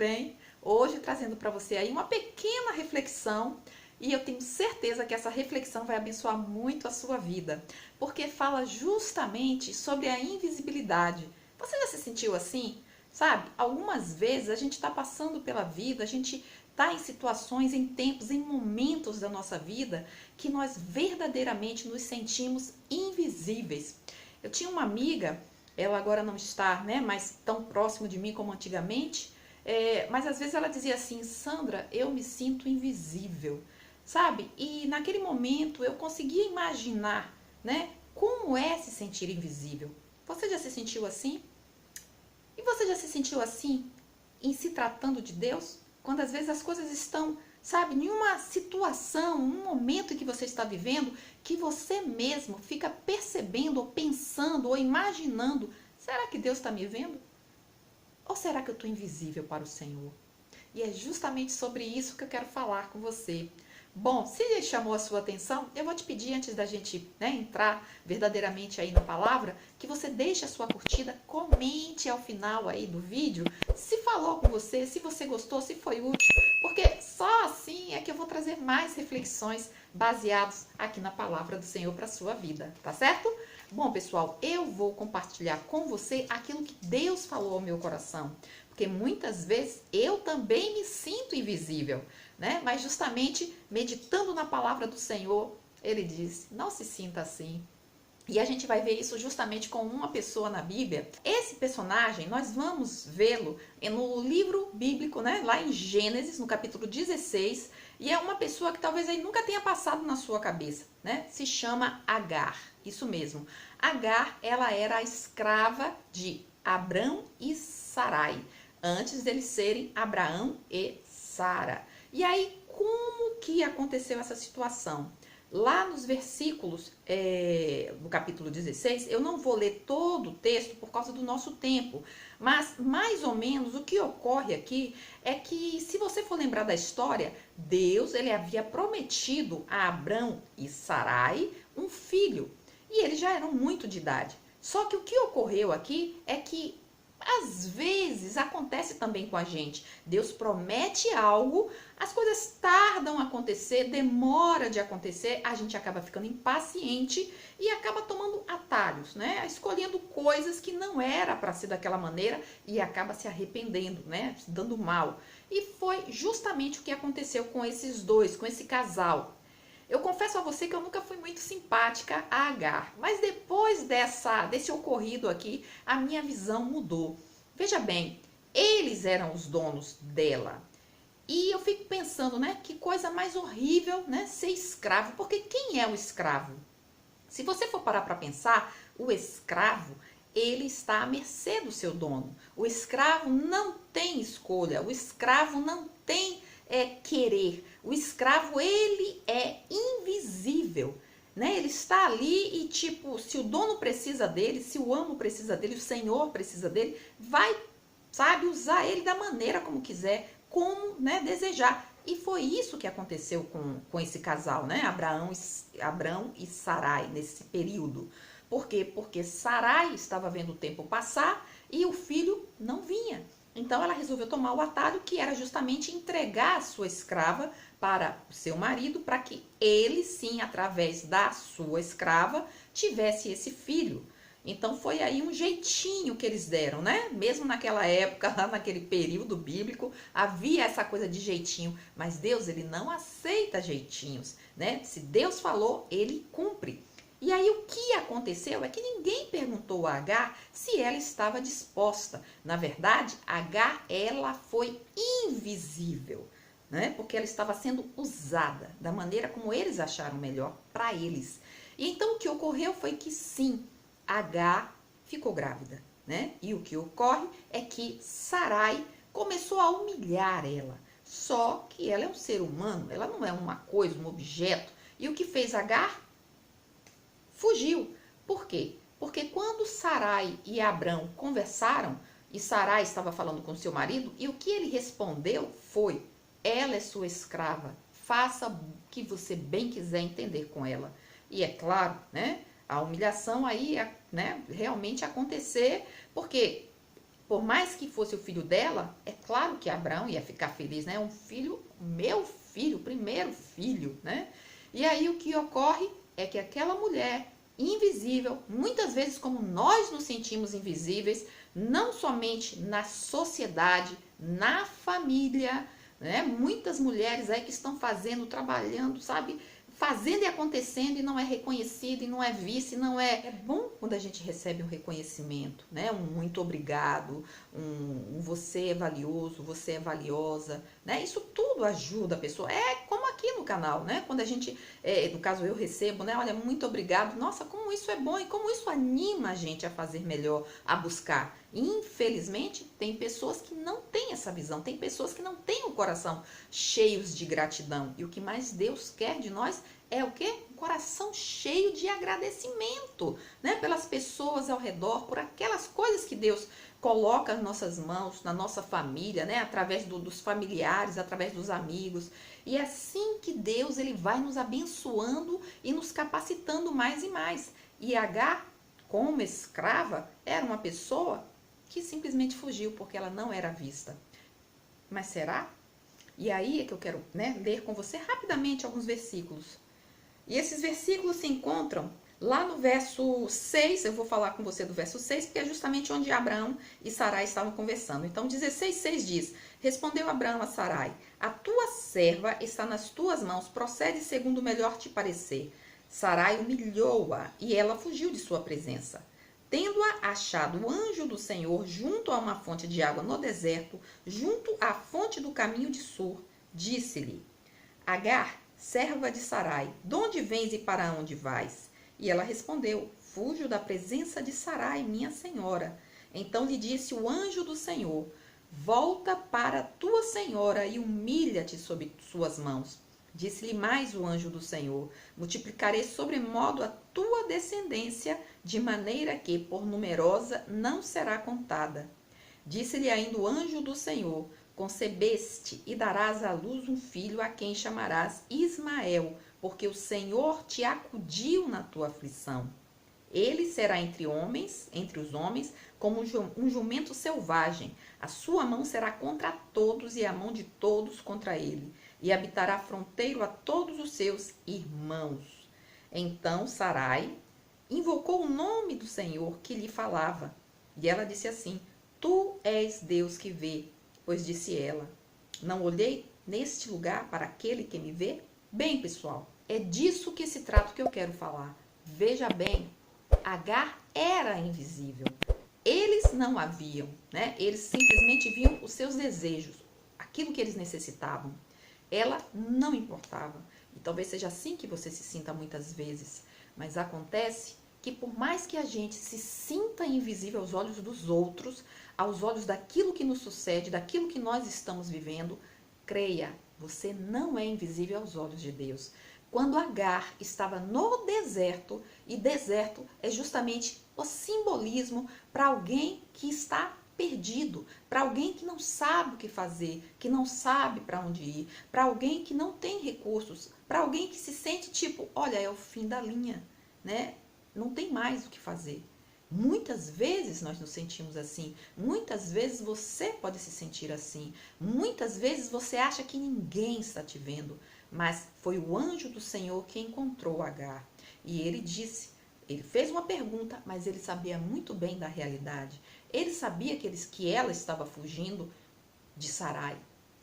bem? Hoje trazendo para você aí uma pequena reflexão e eu tenho certeza que essa reflexão vai abençoar muito a sua vida, porque fala justamente sobre a invisibilidade. Você já se sentiu assim? Sabe? Algumas vezes a gente está passando pela vida, a gente está em situações, em tempos, em momentos da nossa vida que nós verdadeiramente nos sentimos invisíveis. Eu tinha uma amiga, ela agora não está, né, mais tão próximo de mim como antigamente, mas às vezes ela dizia assim: Sandra, eu me sinto invisível, sabe? E naquele momento eu conseguia imaginar, né, como é se sentir invisível. Você já se sentiu assim? E você já se sentiu assim em se tratando de Deus? Quando às vezes as coisas estão, sabe, em uma situação, um momento em que você está vivendo, que você mesmo fica percebendo, ou pensando, ou imaginando: será que Deus está me vendo? Ou será que eu estou invisível para o Senhor? E é justamente sobre isso que eu quero falar com você. Bom, se chamou a sua atenção, eu vou te pedir, antes da gente, né, entrar verdadeiramente aí na palavra, que você deixe a sua curtida, comente ao final aí do vídeo se falou com você, se você gostou, se foi útil, porque só assim é que eu vou trazer mais reflexões baseadas aqui na palavra do Senhor para a sua vida, tá certo? Bom, pessoal, eu vou compartilhar com você aquilo que Deus falou ao meu coração, porque muitas vezes eu também me sinto invisível, né? Mas justamente meditando na palavra do Senhor, ele disse: não se sinta assim. E a gente vai ver isso justamente com uma pessoa na Bíblia. Esse personagem, nós vamos vê-lo no livro bíblico, né? Lá em Gênesis, no capítulo 16. E é uma pessoa que talvez aí nunca tenha passado na sua cabeça, né? Se chama Agar. Isso mesmo. Agar, ela era a escrava de Abrão e Sarai, antes deles serem Abraão e Sara. E aí, como que aconteceu essa situação? Lá nos versículos do capítulo 16, eu não vou ler todo o texto por causa do nosso tempo, mas mais ou menos o que ocorre aqui é que, se você for lembrar da história, Deus ele havia prometido a Abrão e Sarai um filho, e eles já eram muito de idade. Só que o que ocorreu aqui é que às vezes acontece também com a gente. Deus promete algo, as coisas tardam a acontecer, demora de acontecer, a gente acaba ficando impaciente e acaba tomando atalhos, né? Escolhendo coisas que não era para ser daquela maneira e acaba se arrependendo, né? Se dando mal. E foi justamente o que aconteceu com esses dois, com esse casal. Eu confesso a você que eu nunca fui muito simpática a Agar, mas depois desse ocorrido aqui, a minha visão mudou. Veja bem, eles eram os donos dela. E eu fico pensando, né, que coisa mais horrível, né, ser escravo, porque quem é o escravo? Se você for parar para pensar, o escravo, ele está à mercê do seu dono. O escravo não tem escolha, o escravo não tem querer. O escravo, ele é invisível, né? Ele está ali e, tipo, se o dono precisa dele, se o amo precisa dele, o Senhor precisa dele, vai, sabe, usar ele da maneira como quiser, como, né, desejar. E foi isso que aconteceu com esse casal, né? Abrão e Sarai, nesse período. Por quê? Porque Sarai estava vendo o tempo passar e o filho não vinha. Então ela resolveu tomar o atalho, que era justamente entregar a sua escrava para o seu marido, para que ele sim, através da sua escrava, tivesse esse filho. Então foi aí um jeitinho que eles deram, né? Mesmo naquela época, lá naquele período bíblico, havia essa coisa de jeitinho, mas Deus, ele não aceita jeitinhos, né? Se Deus falou, ele cumpre. E aí o que aconteceu é que ninguém perguntou a Agar se ela estava disposta. Na verdade, Agar, ela foi invisível, né? Porque ela estava sendo usada da maneira como eles acharam melhor para eles. E então o que ocorreu foi que sim, Agar ficou grávida, né? E o que ocorre é que Sarai começou a humilhar ela. Só que ela é um ser humano, ela não é uma coisa, um objeto. E o que fez Agar? Fugiu. Por quê? Porque quando Sarai e Abrão conversaram, e Sarai estava falando com seu marido, e o que ele respondeu foi: ela é sua escrava, faça o que você bem quiser entender com ela. E é claro, né, a humilhação aí, né, realmente acontecer, porque por mais que fosse o filho dela, é claro que Abraão ia ficar feliz, né? Um filho, meu filho, primeiro filho, né? E aí o que ocorre é que aquela mulher invisível, muitas vezes como nós nos sentimos invisíveis, não somente na sociedade, na família, né? Muitas mulheres aí que estão fazendo, trabalhando, sabe? Fazendo e acontecendo e não é reconhecido, e não é visto, e não é... É bom quando a gente recebe um reconhecimento, né? Um muito obrigado, um você é valioso, você é valiosa, né? Isso tudo ajuda a pessoa. É como aqui no canal, né? Quando a gente, no caso eu recebo, né? Olha, muito obrigado. Nossa, como isso é bom e como isso anima a gente a fazer melhor, a buscar. Infelizmente, tem pessoas que não têm essa visão, tem pessoas que não têm o coração cheios de gratidão. E o que mais Deus quer de nós é o quê? Um coração cheio de agradecimento, né? Pelas pessoas ao redor, por aquelas coisas que Deus coloca nas nossas mãos, na nossa família, né? Através dos familiares, através dos amigos. E é assim que Deus ele vai nos abençoando e nos capacitando mais e mais. E Agar, como escrava, era uma pessoa que simplesmente fugiu porque ela não era vista. Mas será? E aí é que eu quero, né, ler com você rapidamente alguns versículos. E esses versículos se encontram lá no verso 6, eu vou falar com você do verso 6, porque é justamente onde Abraão e Sarai estavam conversando. Então, 16:6 diz: Respondeu Abraão a Sarai: A tua serva está nas tuas mãos, procede segundo o melhor te parecer. Sarai humilhou-a e ela fugiu de sua presença. Tendo-a achado o anjo do Senhor junto a uma fonte de água no deserto, junto à fonte do caminho de Sur, disse-lhe: Agar, serva de Sarai, de onde vens e para onde vais? E ela respondeu: Fujo da presença de Sarai, minha senhora. Então lhe disse o anjo do Senhor: Volta para tua senhora e humilha-te sob suas mãos. Disse-lhe mais o anjo do Senhor: Multiplicarei sobremodo a tua descendência, de maneira que, por numerosa, não será contada. Disse-lhe ainda o anjo do Senhor: Concebeste e darás à luz um filho, a quem chamarás Ismael, porque o Senhor te acudiu na tua aflição. Ele será entre os homens, como um jumento selvagem. A sua mão será contra todos e a mão de todos contra ele. E habitará fronteiro a todos os seus irmãos. Então Sarai invocou o nome do Senhor que lhe falava. E ela disse assim: Tu és Deus que vê. Pois disse ela: Não olhei neste lugar para aquele que me vê? Bem, pessoal, é disso que se trata que eu quero falar. Veja bem, Agar era invisível. Eles não a viam, né? Eles simplesmente viam os seus desejos, aquilo que eles necessitavam. Ela não importava. E talvez seja assim que você se sinta muitas vezes. Mas acontece que por mais que a gente se sinta invisível aos olhos dos outros, aos olhos daquilo que nos sucede, daquilo que nós estamos vivendo, creia, você não é invisível aos olhos de Deus. Quando Agar estava no deserto, e deserto é justamente o simbolismo para alguém que está perdido, para alguém que não sabe o que fazer, que não sabe para onde ir, para alguém que não tem recursos, para alguém que se sente tipo, olha, é o fim da linha, né? Não tem mais o que fazer. Muitas vezes nós nos sentimos assim, muitas vezes você pode se sentir assim, muitas vezes você acha que ninguém está te vendo, mas foi o anjo do Senhor que encontrou Agar. E ele disse, ele fez uma pergunta, mas ele sabia muito bem da realidade. Ele sabia que ela estava fugindo de Sarai,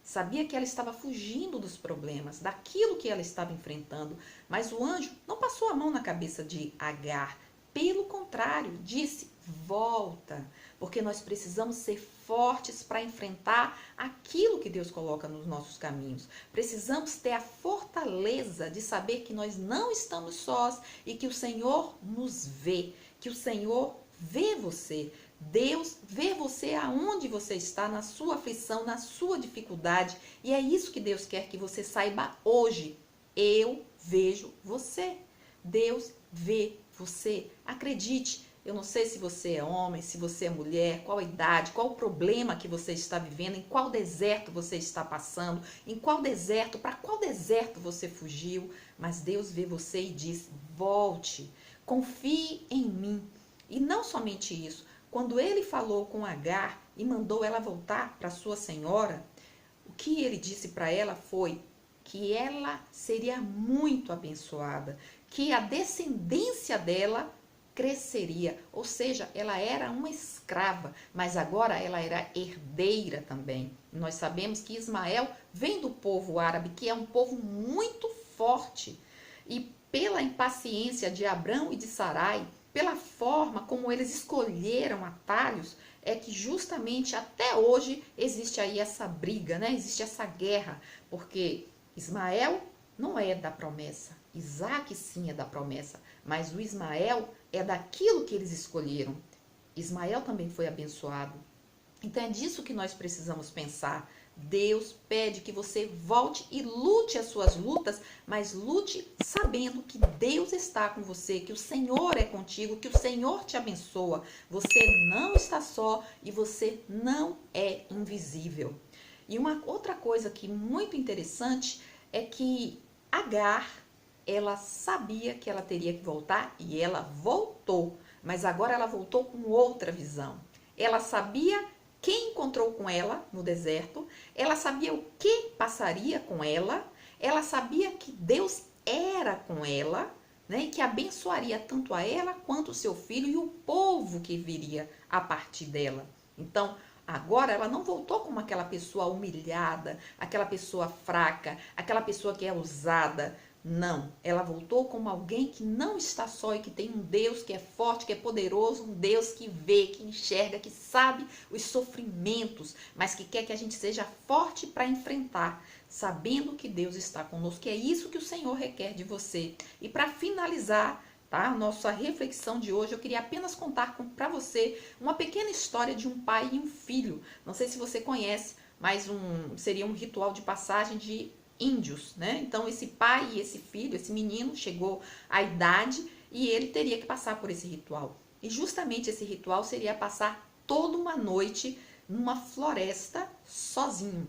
sabia que ela estava fugindo dos problemas, daquilo que ela estava enfrentando, mas o anjo não passou a mão na cabeça de Agar. Pelo contrário, disse: volta, porque nós precisamos ser fortes para enfrentar aquilo que Deus coloca nos nossos caminhos. Precisamos ter a fortaleza de saber que nós não estamos sós e que o Senhor nos vê, que o Senhor vê você. Deus vê você aonde você está, na sua aflição, na sua dificuldade. E é isso que Deus quer que você saiba hoje. Eu vejo você. Deus vê você. Acredite, eu não sei se você é homem, se você é mulher, qual a idade, qual o problema que você está vivendo, em qual deserto você está passando, em qual deserto, para qual deserto você fugiu, mas Deus vê você e diz: volte, confie em mim. E não somente isso, quando ele falou com Agar, e mandou ela voltar para sua senhora, o que ele disse para ela foi que ela seria muito abençoada, que a descendência dela cresceria, ou seja, ela era uma escrava, mas agora ela era herdeira também. Nós sabemos que Ismael vem do povo árabe, que é um povo muito forte, e pela impaciência de Abrão e de Sarai, pela forma como eles escolheram atalhos, é que justamente até hoje existe aí essa briga, né? Existe essa guerra, porque Ismael não é da promessa, Isaac sim é da promessa, mas o Ismael é daquilo que eles escolheram. Ismael também foi abençoado. Então é disso que nós precisamos pensar. Deus pede que você volte e lute as suas lutas, mas lute sabendo que Deus está com você, que o Senhor é contigo, que o Senhor te abençoa. Você não está só e você não é invisível. E uma outra coisa que muito interessante é que Agar, ela sabia que ela teria que voltar e ela voltou, mas agora ela voltou com outra visão. Ela sabia quem encontrou com ela no deserto, ela sabia o que passaria com ela sabia que Deus era com ela, né, e que abençoaria tanto a ela quanto o seu filho e o povo que viria a partir dela. Então, agora ela não voltou como aquela pessoa humilhada, aquela pessoa fraca, aquela pessoa que é usada. Não, ela voltou como alguém que não está só e que tem um Deus que é forte, que é poderoso, um Deus que vê, que enxerga, que sabe os sofrimentos, mas que quer que a gente seja forte para enfrentar, sabendo que Deus está conosco, que é isso que o Senhor requer de você. E para finalizar, tá, a nossa reflexão de hoje, eu queria apenas contar para você uma pequena história de um pai e um filho. Não sei se você conhece, mas seria um ritual de passagem de índios, né? Então esse pai e esse filho, esse menino chegou à idade e ele teria que passar por esse ritual. E justamente esse ritual seria passar toda uma noite numa floresta sozinho.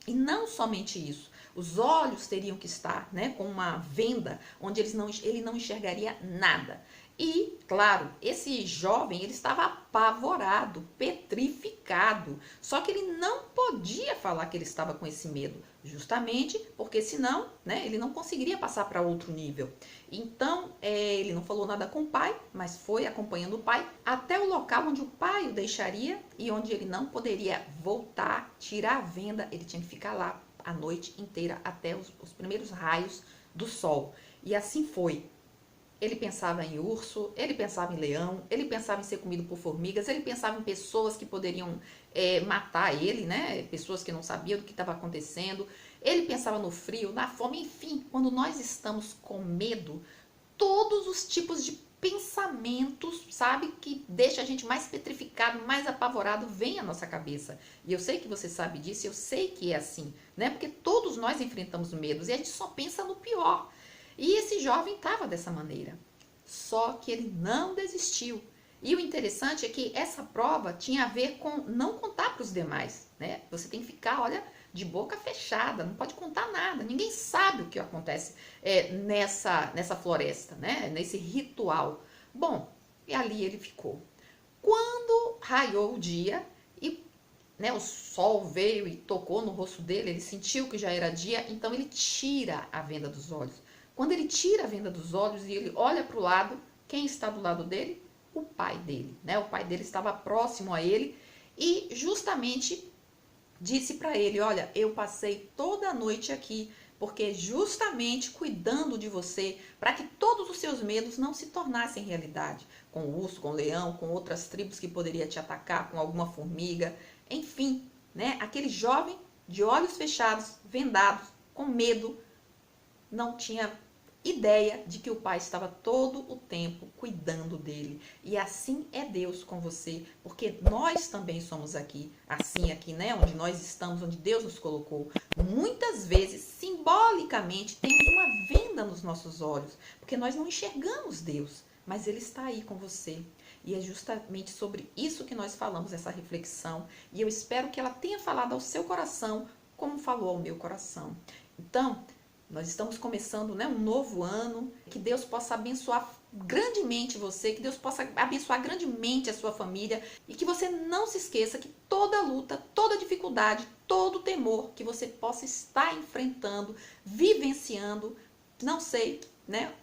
E não somente isso, os olhos teriam que estar, né, com uma venda onde ele não enxergaria nada. E, claro, esse jovem, ele estava apavorado, petrificado. Só que ele não podia falar que ele estava com esse medo, justamente porque senão, né, ele não conseguiria passar para outro nível. Então, ele não falou nada com o pai, mas foi acompanhando o pai até o local onde o pai o deixaria e onde ele não poderia voltar, tirar a venda, ele tinha que ficar lá a noite inteira até os primeiros raios do sol. E assim foi. Ele pensava em urso, ele pensava em leão, ele pensava em ser comido por formigas, ele pensava em pessoas que poderiam matar ele, né? Pessoas que não sabiam do que estava acontecendo. Ele pensava no frio, na fome, enfim. Quando nós estamos com medo, todos os tipos de pensamentos, sabe, que deixa a gente mais petrificado, mais apavorado, vem à nossa cabeça. E eu sei que você sabe disso, eu sei que é assim, né? Porque todos nós enfrentamos medos e a gente só pensa no pior. E esse jovem estava dessa maneira. Só que ele não desistiu. E o interessante é que essa prova tinha a ver com não contar para os demais, né? Você tem que ficar, olha, de boca fechada, não pode contar nada. Ninguém sabe o que acontece nessa floresta, né? Nesse ritual. Bom, e ali ele ficou. Quando raiou o dia e, né, o sol veio e tocou no rosto dele, ele sentiu que já era dia, então ele tira a venda dos olhos. Quando ele tira a venda dos olhos e ele olha para o lado, quem está do lado dele? O pai dele, né? O pai dele estava próximo a ele e justamente disse para ele, olha, eu passei toda a noite aqui, porque justamente cuidando de você, para que todos os seus medos não se tornassem realidade, com o urso, com o leão, com outras tribos que poderia te atacar, com alguma formiga, enfim, né? Aquele jovem de olhos fechados, vendados, com medo, não tinha ideia de que o pai estava todo o tempo cuidando dele. E assim é Deus com você, porque nós também somos aqui, né, onde nós estamos, onde Deus nos colocou. Muitas vezes, simbolicamente, temos uma venda nos nossos olhos, porque nós não enxergamos Deus, mas ele está aí com você. E é justamente sobre isso que nós falamos, essa reflexão, e eu espero que ela tenha falado ao seu coração, como falou ao meu coração. Então, Nós estamos começando, né, um novo ano. Que Deus possa abençoar grandemente você, que Deus possa abençoar grandemente a sua família e que você não se esqueça que toda luta, toda dificuldade, todo temor que você possa estar enfrentando, vivenciando, não sei, né?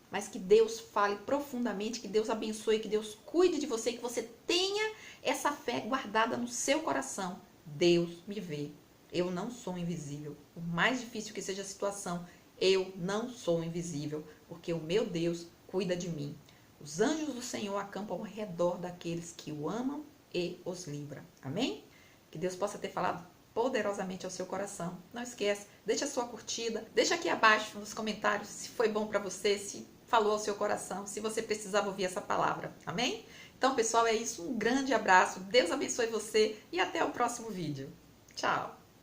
Mas que Deus fale profundamente, que Deus abençoe, que Deus cuide de você, que você tenha essa fé guardada no seu coração. Deus me vê. Eu não sou invisível. Por mais difícil que seja a situação, eu não sou invisível, porque o meu Deus cuida de mim. Os anjos do Senhor acampam ao redor daqueles que o amam e os livra. Amém? Que Deus possa ter falado poderosamente ao seu coração. Não esquece, deixa a sua curtida, deixa aqui abaixo nos comentários se foi bom para você, se falou ao seu coração, se você precisava ouvir essa palavra. Amém? Então, pessoal, é isso. Um grande abraço. Deus abençoe você e até o próximo vídeo. Tchau!